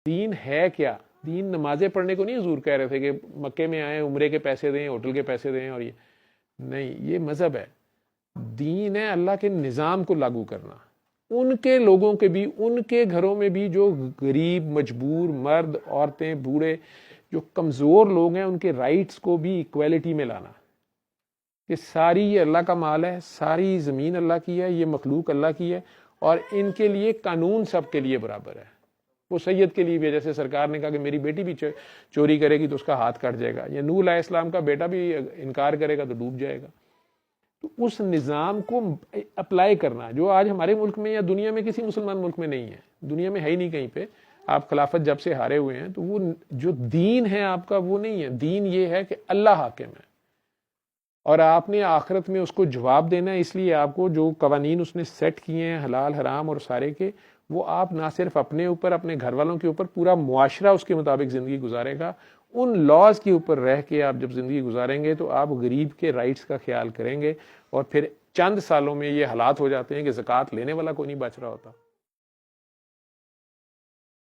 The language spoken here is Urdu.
دین ہے کیا؟ دین نمازیں پڑھنے کو نہیں حضور کہہ رہے تھے کہ مکے میں آئیں عمرے کے پیسے دیں، ہوٹل کے پیسے دیں، اور یہ نہیں، یہ مذہب ہے۔ دین ہے اللہ کے نظام کو لاگو کرنا، ان کے لوگوں کے بھی، ان کے گھروں میں بھی جو غریب مجبور مرد عورتیں بوڑھے جو کمزور لوگ ہیں ان کے رائٹس کو بھی ایکویلٹی میں لانا، کہ ساری یہ اللہ کا مال ہے، ساری زمین اللہ کی ہے، یہ مخلوق اللہ کی ہے، اور ان کے لیے قانون سب کے لیے برابر ہے۔ وہ سید کے لیے بھی، جیسے سرکار نے کہا کہ میری بیٹی بھی چوری کرے گی تو اس کا ہاتھ کٹ جائے گا، یا نوح علیہ السلام کا بیٹا بھی انکار کرے گا تو ڈوب جائے گا۔ تو اس نظام کو اپلائی کرنا جو آج ہمارے ملک میں یا دنیا میں کسی مسلمان ملک میں نہیں ہے، دنیا میں ہے ہی نہیں کہیں پہ۔ آپ خلافت جب سے ہارے ہوئے ہیں تو وہ جو دین ہے آپ کا وہ نہیں ہے۔ دین یہ ہے کہ اللہ حاکم ہے اور آپ نے آخرت میں اس کو جواب دینا ہے، اس لیے آپ کو جو قوانین اس نے سیٹ کیے ہیں حلال حرام اور سارے کے، وہ آپ نہ صرف اپنے اوپر، اپنے گھر والوں کے اوپر، پورا معاشرہ اس کے مطابق زندگی گزارے گا۔ ان لاز کے اوپر رہ کے آپ جب زندگی گزاریں گے تو آپ غریب کے رائٹس کا خیال کریں گے، اور پھر چند سالوں میں یہ حالات ہو جاتے ہیں کہ زکوٰۃ لینے والا کوئی نہیں بچ رہا ہوتا۔